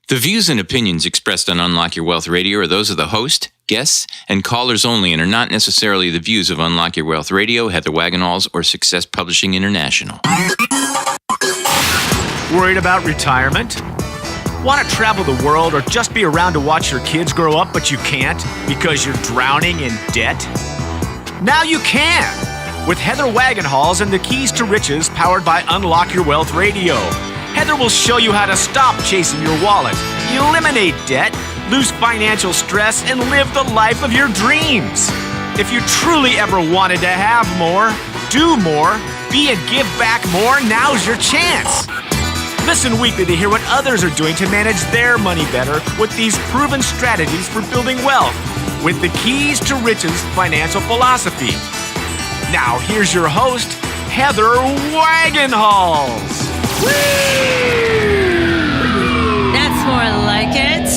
The views and opinions expressed on Unlock Your Wealth Radio are those of the host, guests, and callers only and are not necessarily the views of Unlock Your Wealth Radio, Heather Wagenhals, or Success Publishing International. Worried about retirement? Want to travel the world or just be around to watch your kids grow up, but you can't because you're drowning in debt? Now you can! With Heather Wagenhals and the Keys to Riches powered by Unlock Your Wealth Radio. Heather will show you how to stop chasing your wallet, eliminate debt, lose financial stress, and live the life of your dreams. If you truly ever wanted to have more, do more, be and give back more, now's your chance. Listen weekly to hear what others are doing to manage their money better with these proven strategies for building wealth with the Keys to Riches financial philosophy. Now, here's your host, Heather Wagenhals. Woo! That's more like it.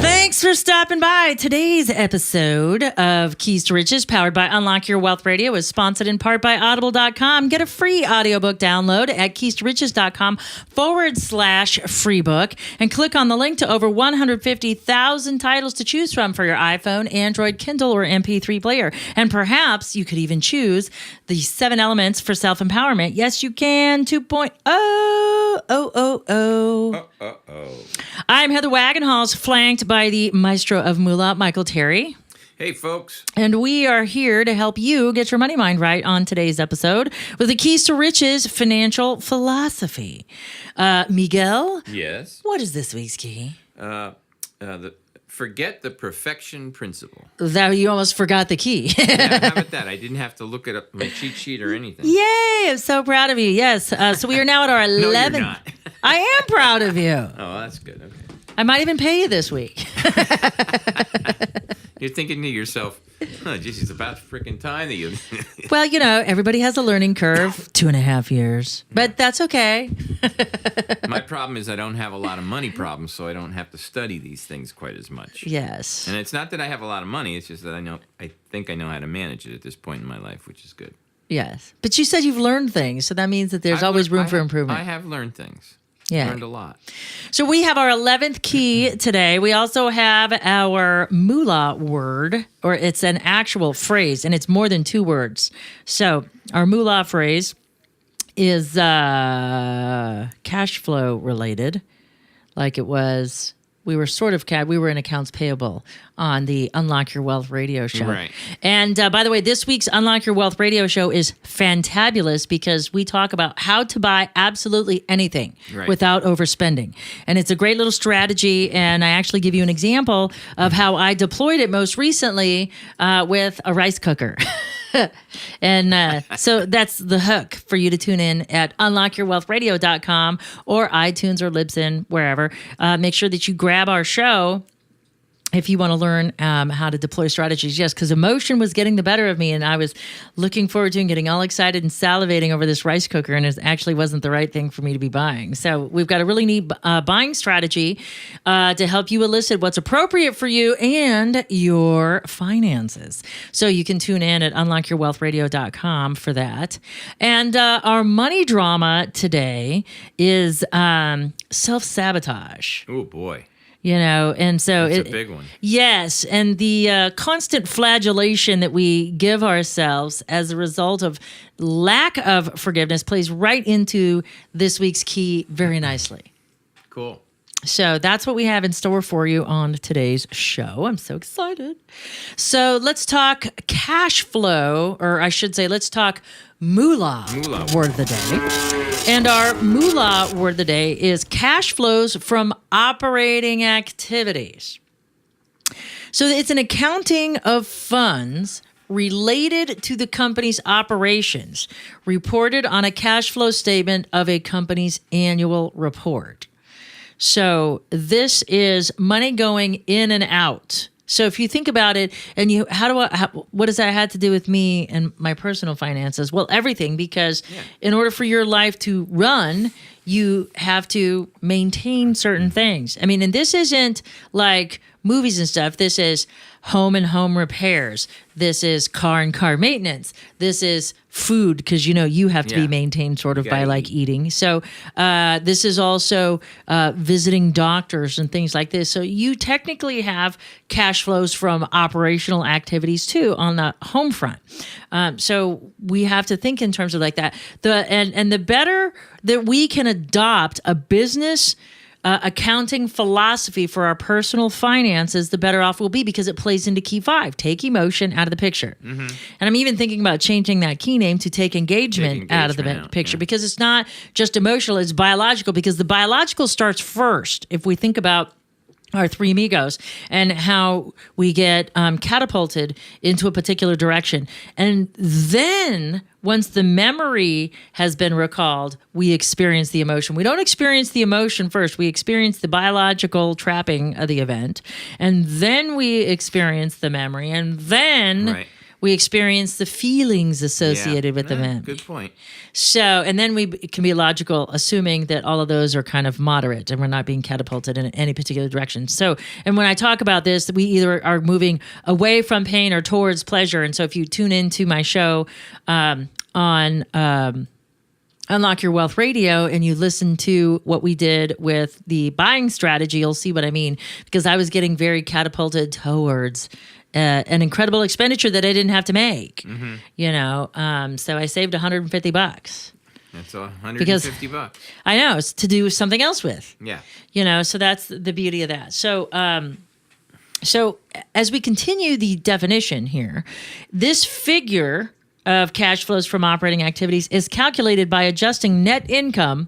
Thanks for stopping by. Today's episode of Keys to Riches, powered by Unlock Your Wealth Radio, is sponsored in part by Audible.com. Get a free audiobook download at keys-to-riches.com/free book and click on the link to over 150,000 titles to choose from for your iPhone, Android, Kindle, or MP3 player. And perhaps you could even choose the 7 elements for self-empowerment. Yes, you can. 2.0. I'm Heather Wagenhals, flanked by the maestro of moolah, Michael Terry. Hey, folks. And we are here to help you get your money mind right on today's episode with the Keys to Riches financial philosophy. Miguel? Yes? What is this week's key? Forget the perfection principle. That you almost forgot the key. Yeah, how about that? I didn't have to look it up my cheat sheet or anything. Yay! I'm so proud of you. Yes. So we are now at our 11th. No, you're not. I am proud of you. Oh, that's good. Okay. I might even pay you this week. You're thinking to yourself, oh, geez, it's about freaking time that you... Well, you know, everybody has a learning curve, 2.5 years, but that's okay. My problem is I don't have a lot of money problems, so I don't have to study these things quite as much. Yes. And it's not that I have a lot of money, it's just that I think I know how to manage it at this point in my life, which is good. Yes. But you said you've learned things, so that means that there's always room for improvement. I have learned things. Yeah. Learned a lot. So we have our 11th key today. We also have our moolah word, or it's an actual phrase, and it's more than 2 words. So our moolah phrase is cash flow related, like it was. We were in accounts payable on the Unlock Your Wealth radio show. Right. And by the way, this week's Unlock Your Wealth radio show is fantabulous because we talk about how to buy absolutely anything without overspending. And it's a great little strategy. And I actually give you an example of how I deployed it most recently with a rice cooker. And so that's the hook for you to tune in at unlockyourwealthradio.com or iTunes or Libsyn, wherever. Make sure that you grab our show if you want to learn how to deploy strategies. Yes, because emotion was getting the better of me, and I was looking forward to and getting all excited and salivating over this rice cooker, and it actually wasn't the right thing for me to be buying. So we've got a really neat buying strategy to help you elicit what's appropriate for you and your finances. So you can tune in at unlockyourwealthradio.com for that. And our money drama today is self-sabotage. Oh, boy. You know, and so it's a big one. Yes, and the constant flagellation that we give ourselves as a result of lack of forgiveness plays right into this week's key very nicely. Cool. So that's what we have in store for you on today's show. I'm so excited. So let's talk cash flow, or I should say, let's talk moolah word of the day. And our moolah word of the day is cash flows from operating activities. So it's an accounting of funds related to the company's operations, reported on a cash flow statement of a company's annual report. So this is money going in and out. So if you think about it, and what does that have to do with me and my personal finances? Well, everything, because in order for your life to run, you have to maintain certain things. I mean, and this isn't like movies and stuff. This is home and home repairs. This is car and car maintenance. This is food, because you have to be maintained sort of by like eating. So this is also visiting doctors and things like this. So you technically have cash flows from operational activities too on the home front. So we have to think in terms of like that. And the better that we can adopt a business accounting philosophy for our personal finances, the better off we'll be, because it plays into key 5. Take emotion out of the picture. And I'm even thinking about changing that key name to take engagement out of the picture, because it's not just emotional, it's biological, because the biological starts first. If we think about our 3 amigos and how we get catapulted into a particular direction. And then once the memory has been recalled, we experience the emotion. We don't experience the emotion first. We experience the biological trapping of the event. And then we experience the memory. And then we experience the feelings associated with the event. Good point. So, and then it can be logical, assuming that all of those are kind of moderate and we're not being catapulted in any particular direction. So, and when I talk about this, we either are moving away from pain or towards pleasure. And so if you tune into my show on Unlock Your Wealth Radio and you listen to what we did with the buying strategy, you'll see what I mean, because I was getting very catapulted towards an incredible expenditure that I didn't have to make, so I saved $150. That's $150. I know, it's to do something else with. Yeah. So that's the beauty of that. So as we continue the definition here, this figure of cash flows from operating activities is calculated by adjusting net income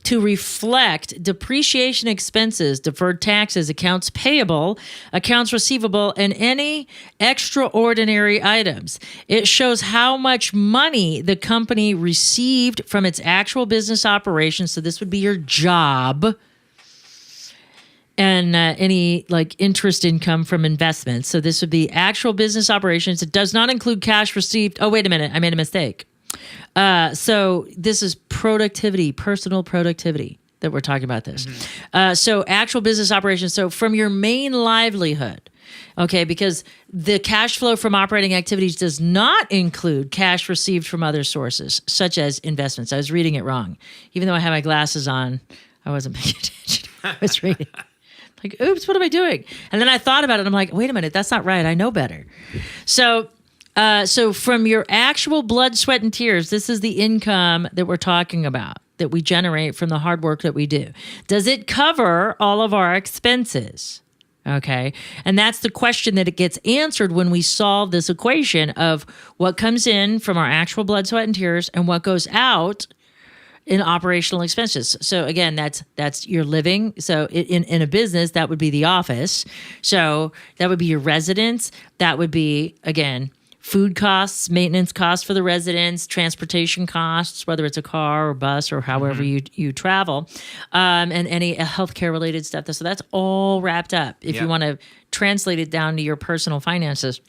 to reflect depreciation expenses, deferred taxes, accounts payable, accounts receivable, and any extraordinary items. It shows how much money the company received from its actual business operations. So this would be your job. And any like interest income from investments. So this would be actual business operations. It does not include cash received. Oh, wait a minute. I made a mistake. So this is productivity, personal productivity that we're talking about this. So actual business operations. So from your main livelihood. Okay, because the cash flow from operating activities does not include cash received from other sources, such as investments. I was reading it wrong. Even though I had my glasses on, I wasn't paying attention. I was reading. Like, oops, what am I doing? And then I thought about it. And I'm like, wait a minute, that's not right. I know better. So from your actual blood, sweat, and tears, this is the income that we're talking about, that we generate from the hard work that we do. Does it cover all of our expenses? Okay. And that's the question that it gets answered when we solve this equation of what comes in from our actual blood, sweat, and tears and what goes out in operational expenses. So again, that's your living. So in a business, that would be the office. So that would be your residence. That would be, again, food costs, maintenance costs for the residents, transportation costs, whether it's a car or bus or however you travel, and any healthcare related stuff. So that's all wrapped up if you want to translate it down to your personal finances.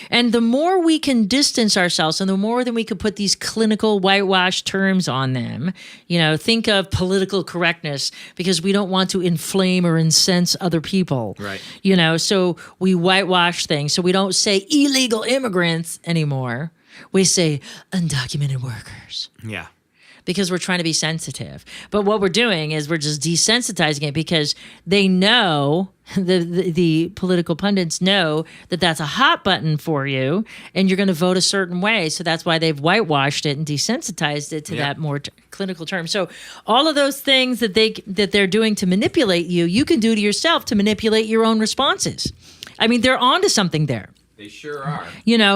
And the more we can distance ourselves and the more that we could put these clinical whitewash terms on them, think of political correctness, because we don't want to inflame or incense other people. Right. So we whitewash things. So we don't say illegal immigrants anymore. We say undocumented workers. Yeah. Because we're trying to be sensitive. But what we're doing is we're just desensitizing it, because they know, the political pundits know that that's a hot button for you and you're going to vote a certain way. So that's why they've whitewashed it and desensitized it to that more clinical term. So all of those things that they're doing to manipulate you, you can do to yourself to manipulate your own responses. I mean, they're onto something there. They sure are.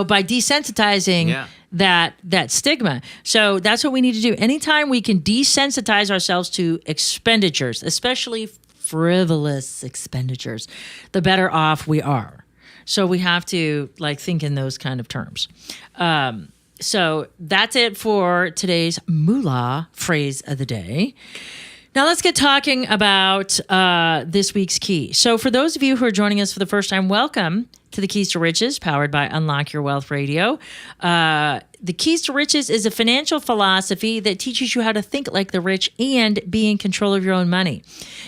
By desensitizing that stigma. So that's what we need to do. Anytime we can desensitize ourselves to expenditures, especially frivolous expenditures, the better off we are. So we have to think in those kind of terms. So that's it for today's moolah phrase of the day. Now let's get talking about this week's key. So for those of you who are joining us for the first time, welcome to the Keys to Riches, powered by Unlock Your Wealth Radio. The Keys to Riches is a financial philosophy that teaches you how to think like the rich and be in control of your own money.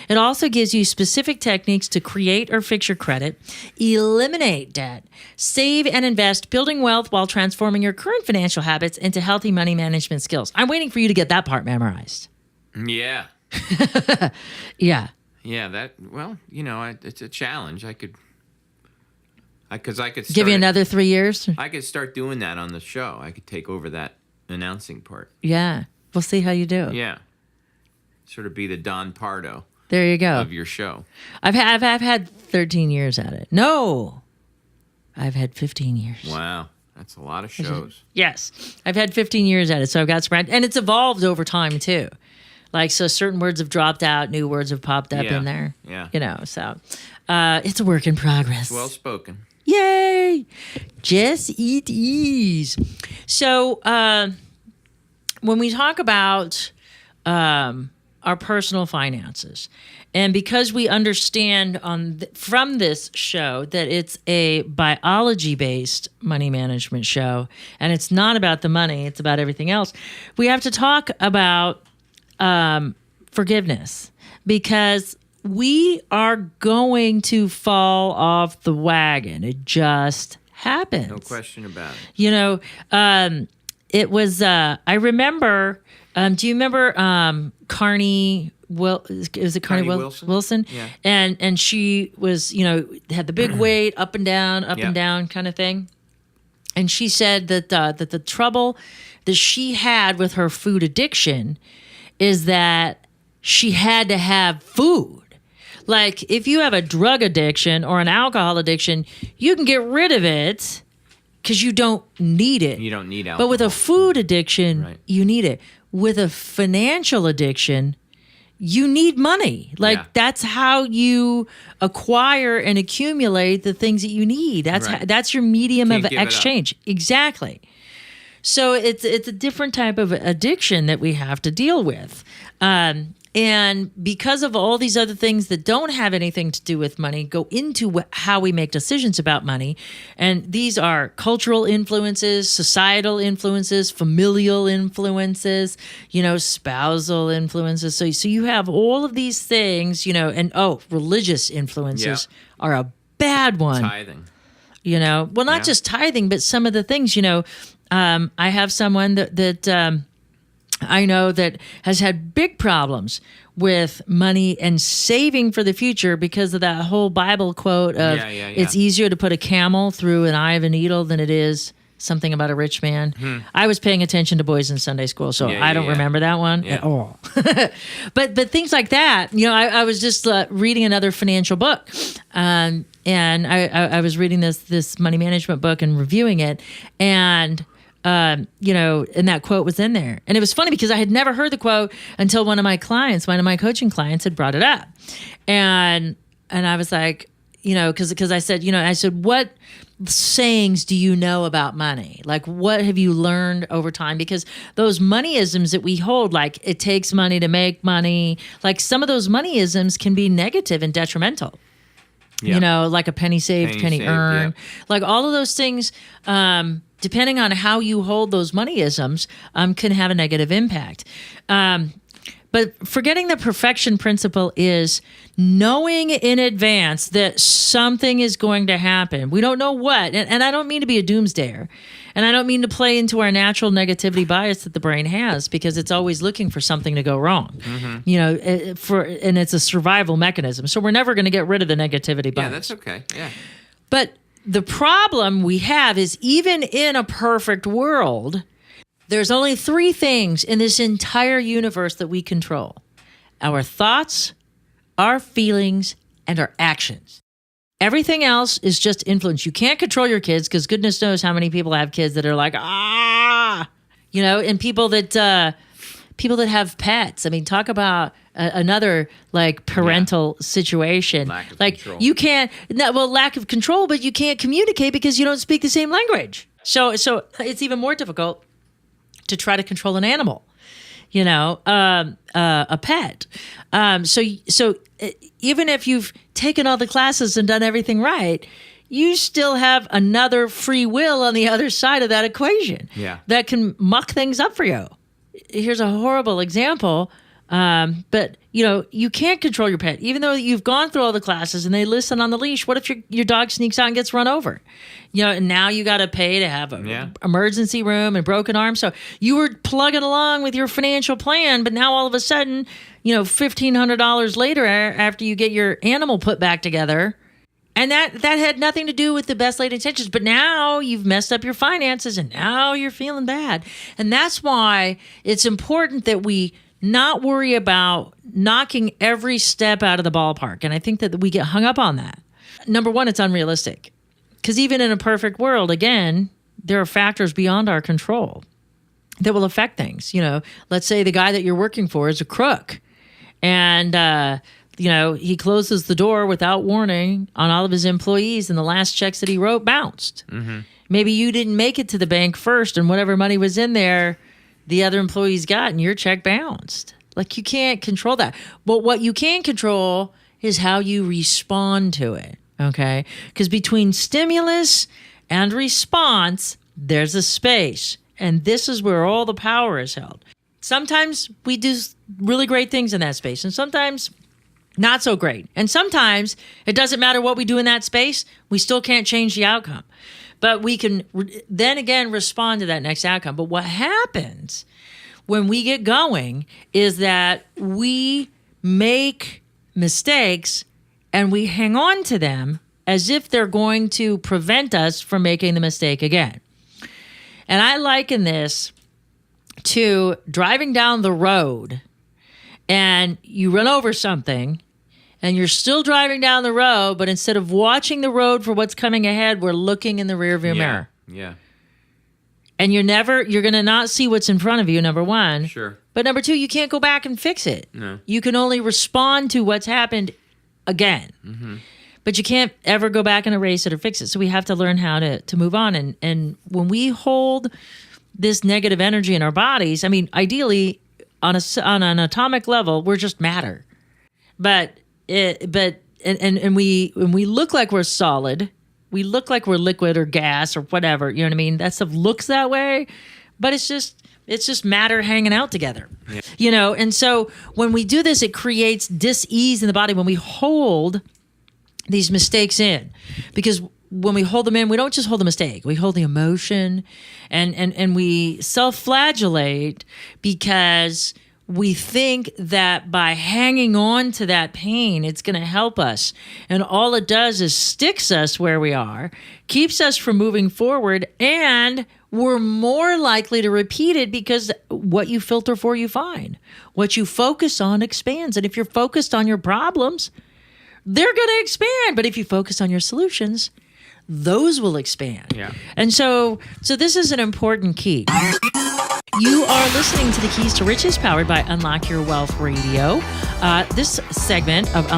It also gives you specific techniques to create or fix your credit, eliminate debt, save and invest, building wealth while transforming your current financial habits into healthy money management skills. I'm waiting for you to get that part memorized. Yeah. Yeah. Yeah, it's a challenge. I could start give you another 3 years. I could start doing that on the show. I could take over that announcing part. Yeah. We'll see how you do. Yeah. Sort of be the Don Pardo. There you go. Of your show. I've had 13 years at it. No. I've had 15 years. Wow. That's a lot of shows. Yes. I've had 15 years at it, so I've got some, and it's evolved over time too. Like, so certain words have dropped out, new words have popped up in there. Yeah. So it's a work in progress. Well spoken. Yay! Just eat ease. So when we talk about our personal finances, and because we understand from this show that it's a biology-based money management show, and it's not about the money, it's about everything else, we have to talk about forgiveness, because we are going to fall off the wagon. It just happens. No question about it. It was, I remember, do you remember Carney, is it Carney Wilson? Yeah. And she was, had the big weight, up and down kind of thing. And she said that the trouble that she had with her food addiction is that she had to have food. Like, if you have a drug addiction or an alcohol addiction, you can get rid of it because you don't need it. You don't need alcohol. But with a food addiction, right, you need it. With a financial addiction, you need money. Like, that's how you acquire and accumulate the things that you need. That's your medium of exchange. Exactly. So it's a different type of addiction that we have to deal with. And because of all these other things that don't have anything to do with money, go into how we make decisions about money. And these are cultural influences, societal influences, familial influences, spousal influences. So you have all of these things, and religious influences are a bad one. Tithing. Not just tithing, but some of the things, I have someone that I know that has had big problems with money and saving for the future because of that whole Bible quote of it's easier to put a camel through an eye of a needle than it is something about a rich man. I was paying attention to boys in Sunday school, so I don't remember that one at all. but things like that, I was just reading another financial book, and I was reading this money management book and reviewing it, and and that quote was in there. And it was funny because I had never heard the quote until one of my coaching clients had brought it up. And I was like, because I said, what sayings do you know about money? Like, what have you learned over time? Because those moneyisms that we hold, like it takes money to make money, like some of those moneyisms can be negative and detrimental. Like a penny saved, penny earned. Like all of those things, depending on how you hold those moneyisms, can have a negative impact. But forgetting the perfection principle is knowing in advance that something is going to happen. We don't know what. And I don't mean to be a doomsdayer. And I don't mean to play into our natural negativity bias that the brain has, because it's always looking for something to go wrong. And it's a survival mechanism. So we're never going to get rid of the negativity bias. Yeah, that's okay. Yeah. But the problem we have is, even in a perfect world, there's only 3 things in this entire universe that we control: our thoughts, our feelings, and our actions. Everything else is just influence. You can't control your kids, because goodness knows how many people have kids that are like, and people that have pets. I mean, talk about another like parental situation. Lack of control. You can't, lack of control, but you can't communicate because you don't speak the same language. So it's even more difficult to try to control an animal. a pet. So even if you've taken all the classes and done everything right, you still have another free will on the other side of that equation that can muck things up for you. Here's a horrible example, but you can't control your pet, even though you've gone through all the classes and they listen on the leash. What if your dog sneaks out and gets run over? And now you got to pay to have an emergency room and broken arm. So you were plugging along with your financial plan, but now all of a sudden, $1,500 later, after you get your animal put back together. And that had nothing to do with the best laid intentions, but now you've messed up your finances and now you're feeling bad. And that's why it's important that we not worry about knocking every step out of the ballpark. And I think that we get hung up on that. Number one, it's unrealistic. Because even in a perfect world, again, there are factors beyond our control that will affect things. Let's say the guy that you're working for is a crook. And, he closes the door without warning on all of his employees, and the last checks that he wrote bounced. Mm-hmm. Maybe you didn't make it to the bank first, and whatever money was in there, the other employees got, and your check bounced. Like, you can't control that. But what you can control is how you respond to it, okay? Because between stimulus and response, there's a space, and this is where all the power is held. Sometimes we do really great things in that space, and sometimes not so great. And sometimes it doesn't matter what we do in that space, we still can't change the outcome. But we can then again respond to that next outcome. But what happens when we get going is that we make mistakes and we hang on to them as if they're going to prevent us from making the mistake again. And I liken this to driving down the road and you run over something and you're still driving down the road, but instead of watching the road for what's coming ahead, we're looking in the rearview mirror. Yeah. And you're going to not see what's in front of you, number one. Sure. But number two, you can't go back and fix it. No. You can only respond to what's happened again. Mm-hmm. But you can't ever go back and erase it or fix it. So we have to learn how to move on. And when we hold this negative energy in our bodies, I mean, ideally, on an atomic level, we're just matter. But when we look like we're solid, we look like we're liquid or gas or whatever. You know what I mean? That stuff looks that way, but it's just matter hanging out together. Yeah. And so when we do this, it creates dis-ease in the body when we hold these mistakes in, because when we hold them in, we don't just hold the mistake. We hold the emotion and we self-flagellate because we think that by hanging on to that pain, it's going to help us. And all it does is sticks us where we are, keeps us from moving forward, and we're more likely to repeat it because what you filter for, you find. What you focus on expands. And if you're focused on your problems, they're going to expand. But if you focus on your solutions, those will expand. Yeah. And so this is an important key. You are listening to the Keys to Riches, powered by Unlock Your Wealth Radio. This segment of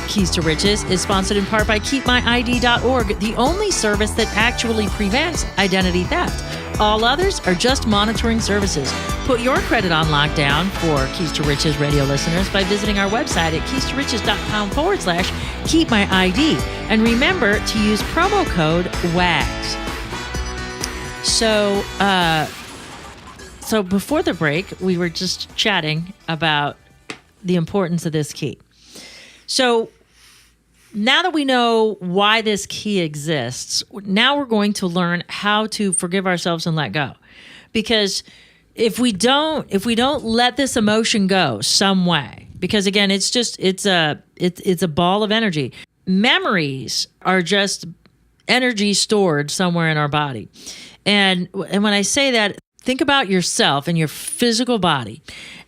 Keys to Riches is sponsored in part by KeepMyID.org, the only service that actually prevents identity theft. All others are just monitoring services. Put your credit on lockdown for Keys to Riches radio listeners by visiting our website at keystoriches.com/keepmyid. And remember to use promo code WAGS. So before the break, we were just chatting about the importance of this key. So now that we know why this key exists, now we're going to learn how to forgive ourselves and let go. Because if we don't let this emotion go some way, because again, it's a ball of energy. Memories are just energy stored somewhere in our body. And when I say that, think about yourself and your physical body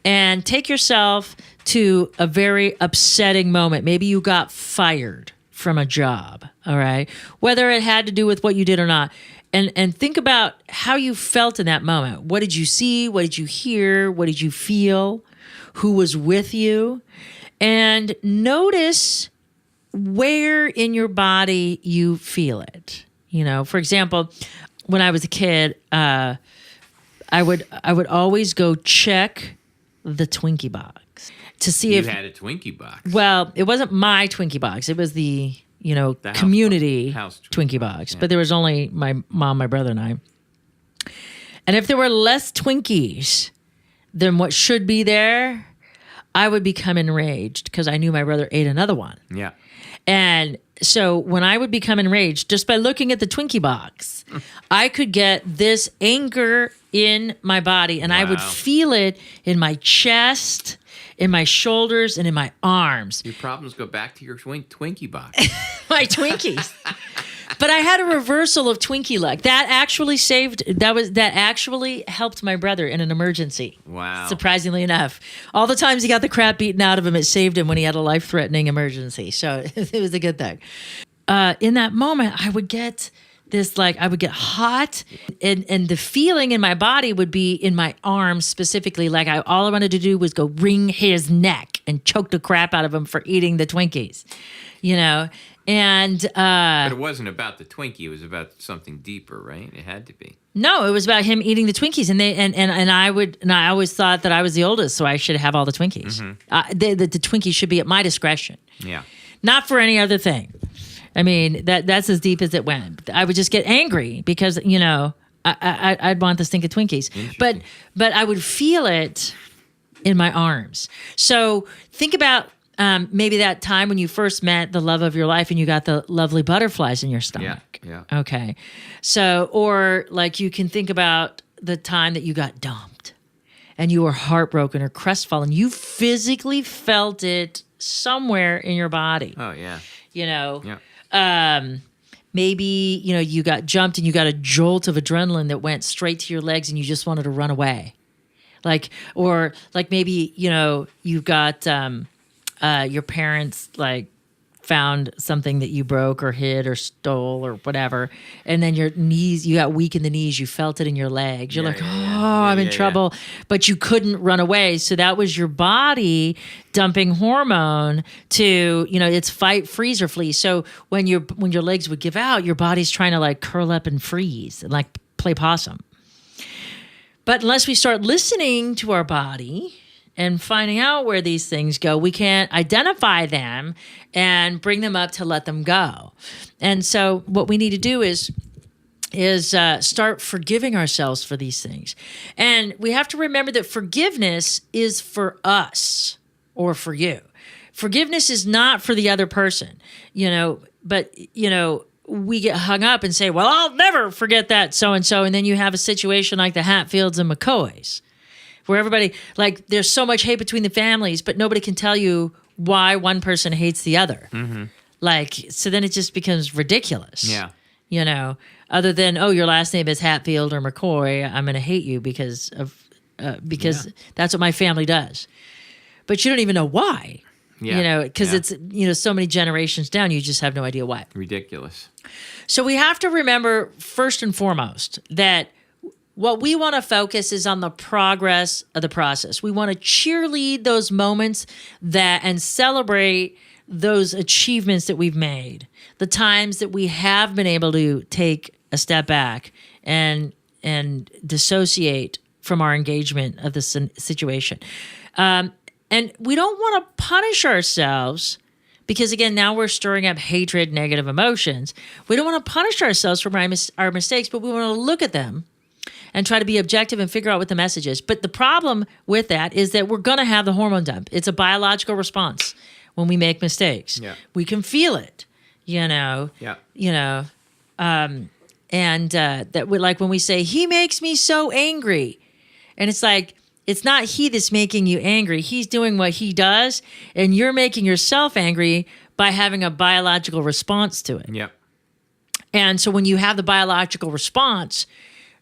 and take yourself to a very upsetting moment. Maybe you got fired from a job, all right? Whether it had to do with what you did or not. And think about how you felt in that moment. What did you see? What did you hear? What did you feel? Who was with you? And notice where in your body you feel it. For example, when I was a kid, I would always go check the Twinkie box to see if you had a Twinkie box. Well, it wasn't my Twinkie box. It was the community house Twinkie box. Yeah. But there was only my mom, my brother, and I. And if there were less Twinkies than what should be there, I would become enraged because I knew my brother ate another one. Yeah. And so when I would become enraged, just by looking at the Twinkie box, I could get this anger in my body, and I would feel it in my chest, in my shoulders, and in my arms. Your problems go back to your Twinkie box. My Twinkies. But I had a reversal of Twinkie luck. That actually helped my brother in an emergency. Wow. Surprisingly enough. All the times he got the crap beaten out of him, it saved him when he had a life-threatening emergency. So it was a good thing. In that moment, I would get this, I would get hot, and the feeling in my body would be in my arms specifically. All I wanted to do was go wring his neck and choke the crap out of him for eating the Twinkies, And but it wasn't about the Twinkie; it was about something deeper, right? It had to be. No, it was about him eating the Twinkies, and I always thought that I was the oldest, so I should have all the Twinkies. Mm-hmm. The Twinkies should be at my discretion. Yeah, not for any other thing. I mean, that's as deep as it went. I would just get angry because I'd want the stink of Twinkies, but I would feel it in my arms. So think about. Maybe that time when you first met the love of your life and you got the lovely butterflies in your stomach. Yeah. Okay. So, or you can think about the time that you got dumped and you were heartbroken or crestfallen. You physically felt it somewhere in your body. Oh, yeah. Maybe, you got jumped and you got a jolt of adrenaline that went straight to your legs and you just wanted to run away. Maybe, you got... your parents found something that you broke or hid or stole or whatever, and then your knees, you got weak in the knees, you felt it in your legs. You're I'm in trouble, but you couldn't run away. So that was your body dumping hormone to, it's fight, freeze, or flee. So when your legs would give out, your body's trying to curl up and freeze and play possum. But unless we start listening to our body and finding out where these things go, we can't identify them and bring them up to let them go. And so what we need to do is start forgiving ourselves for these things. And we have to remember that forgiveness is for us or for you. Forgiveness is not for the other person, but we get hung up and say, well, I'll never forget that so-and-so. And then you have a situation like the Hatfields and McCoys, where everybody, there's so much hate between the families, but nobody can tell you why one person hates the other. Mm-hmm. So then it just becomes ridiculous. Yeah. Other than, your last name is Hatfield or McCoy, I'm going to hate you because that's what my family does. But you don't even know why. Yeah. Because it's, so many generations down, you just have no idea why. Ridiculous. So we have to remember, first and foremost, that what we want to focus is on the progress of the process. We want to cheerlead those moments and celebrate those achievements that we've made, the times that we have been able to take a step back and dissociate from our engagement of the situation. And we don't want to punish ourselves because, again, now we're stirring up hatred, negative emotions. We don't want to punish ourselves for our mistakes, but we want to look at them and try to be objective and figure out what the message is. But the problem with that is that we're going to have the hormone dump. It's a biological response when we make mistakes. Yeah. We can feel it, Yeah. That we, when we say, he makes me so angry. And it's not he that's making you angry. He's doing what he does, and you're making yourself angry by having a biological response to it. Yeah. And so when you have the biological response,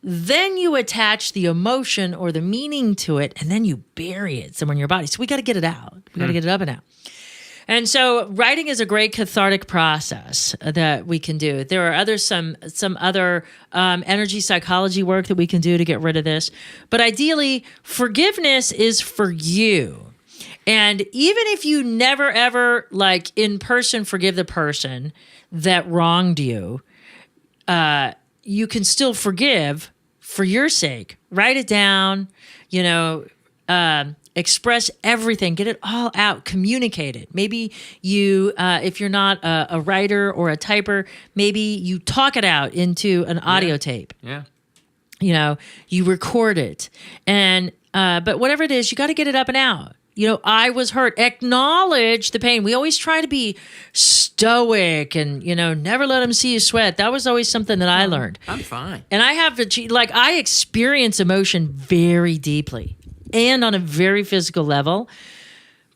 then you attach the emotion or the meaning to it, and then you bury it somewhere in your body. So we got to get it out. We got to get it up and out. And so writing is a great cathartic process that we can do. There are some other energy psychology work that we can do to get rid of this. But ideally, forgiveness is for you. And even if you never, ever, in person, forgive the person that wronged you, you can still forgive for your sake, write it down, express everything, get it all out, communicate it. Maybe you, if you're not a writer or a typer, maybe you talk it out into an audio tape. Yeah. You record it. And, but whatever it is, you got to get it up and out. I was hurt. Acknowledge the pain. We always try to be stoic and, never let them see you sweat. That was always something that I learned. I'm fine. And I have I experience emotion very deeply and on a very physical level.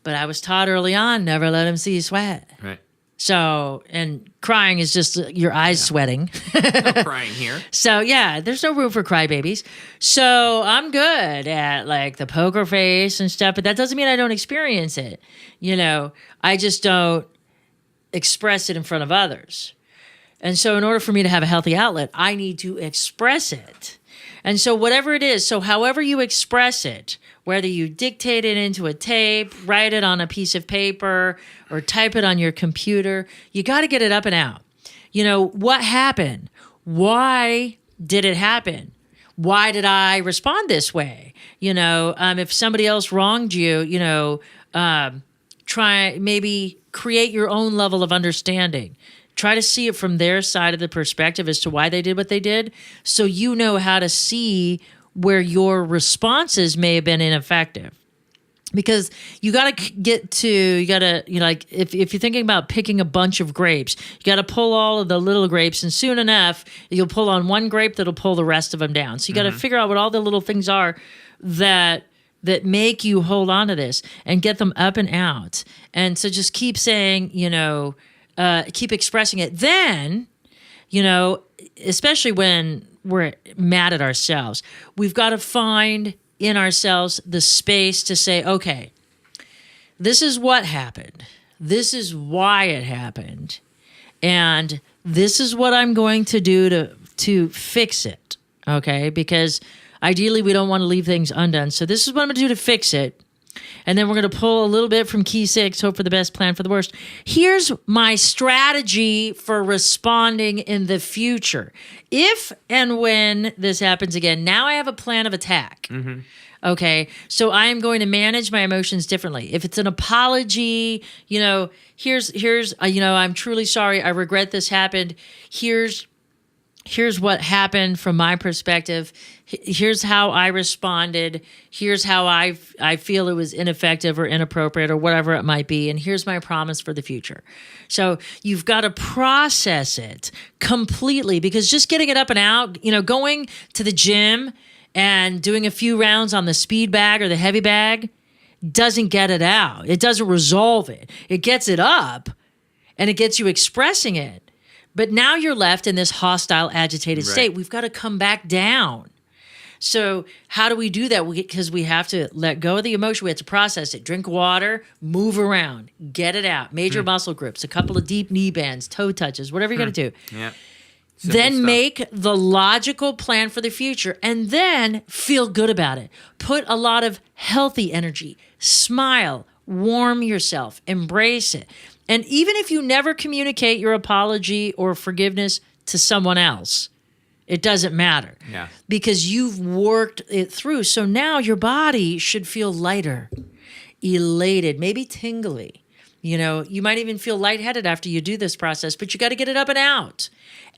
But I was taught early on, never let them see you sweat. Right. So, and crying is just your eyes sweating. No crying here. So, yeah, there's no room for crybabies. So, I'm good at the poker face and stuff, but that doesn't mean I don't experience it. I just don't express it in front of others. And so, in order for me to have a healthy outlet, I need to express it. And so, whatever it is, so however you express it, whether you dictate it into a tape, write it on a piece of paper, or type it on your computer, you got to get it up and out. What happened? Why did it happen? Why did I respond this way? If somebody else wronged you, try maybe create your own level of understanding. Try to see it from their side of the perspective as to why they did what they did, so you know how to see where your responses may have been ineffective. Because you got to if you're thinking about picking a bunch of grapes, you got to pull all of the little grapes, and soon enough, you'll pull on one grape that'll pull the rest of them down. So you got to figure out what all the little things are that make you hold on to this and get them up and out. And so just keep saying, keep expressing it. Then, especially when we're mad at ourselves, we've got to find in ourselves the space to say, okay, this is what happened. This is why it happened. And this is what I'm going to do to fix it. Okay? Because ideally we don't want to leave things undone. So this is what I'm going to do to fix it. And then we're going to pull a little bit from key 6, hope for the best, plan for the worst. Here's my strategy for responding in the future. If and when this happens again, now I have a plan of attack. Mm-hmm. Okay, so I am going to manage my emotions differently. If it's an apology, here's I'm truly sorry. I regret this happened. Here's what happened from my perspective. Here's how I responded. Here's how I feel it was ineffective or inappropriate or whatever it might be. And here's my promise for the future. So you've got to process it completely, because just getting it up and out, going to the gym and doing a few rounds on the speed bag or the heavy bag doesn't get it out. It doesn't resolve it. It gets it up and it gets you expressing it. But now you're left in this hostile, agitated state. We've got to come back down. So how do we do that? Because we have to let go of the emotion. We have to process it. Drink water, move around, get it out. Major muscle groups, a couple of deep knee bends, toe touches, whatever you got to do. Yeah. Then make the logical plan for the future, and then feel good about it. Put a lot of healthy energy. Smile, warm yourself, embrace it. And even if you never communicate your apology or forgiveness to someone else, it doesn't matter. Yeah. Because you've worked it through. So now your body should feel lighter, elated, maybe tingly. You might even feel lightheaded after you do this process, but you got to get it up and out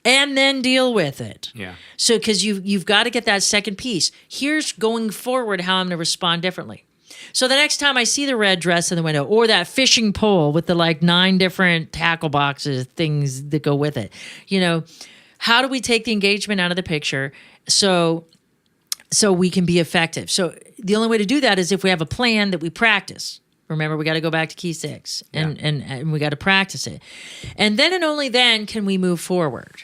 and then deal with it. Yeah. So because you've got to get that second piece. Here's going forward how I'm going to respond differently. So the next time I see the red dress in the window, or that fishing pole with the 9 different tackle boxes, things that go with it, how do we take the engagement out of the picture so we can be effective? So the only way to do that is if we have a plan that we practice. Remember, we got to go back to key 6 and we got to practice it. And then and only then can we move forward.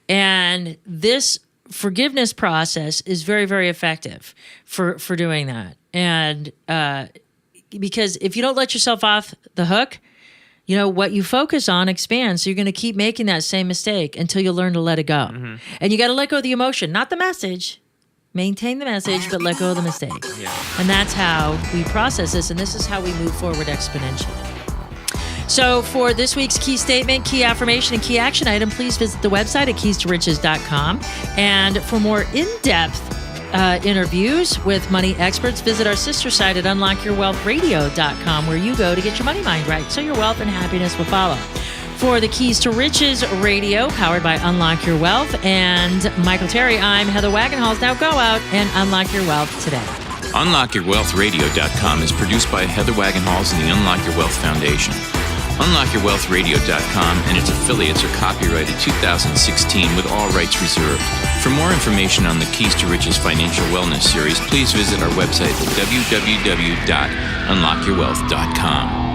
And this forgiveness process is very, very effective for doing that. And because if you don't let yourself off the hook, what you focus on expands. So you're going to keep making that same mistake until you learn to let it go. Mm-hmm. And you got to let go of the emotion, not the message. Maintain the message, but let go of the mistake. Yeah. And that's how we process this. And this is how we move forward exponentially. So for this week's key statement, key affirmation, and key action item, please visit the website at keys2riches.com. And for more in-depth interviews with money experts, visit our sister site at unlockyourwealthradio.com, where you go to get your money mind right so your wealth and happiness will follow. For the Keys to Riches Radio, powered by Unlock Your Wealth and Michael Terry, I'm Heather Wagenhals. Now go out and unlock your wealth today. UnlockYourWealthRadio.com is produced by Heather Wagenhals and the Unlock Your Wealth Foundation. UnlockYourWealthRadio.com and its affiliates are copyrighted 2016 with all rights reserved. For more information on the Keys to Riches Financial Wellness Series, please visit our website at www.unlockyourwealth.com.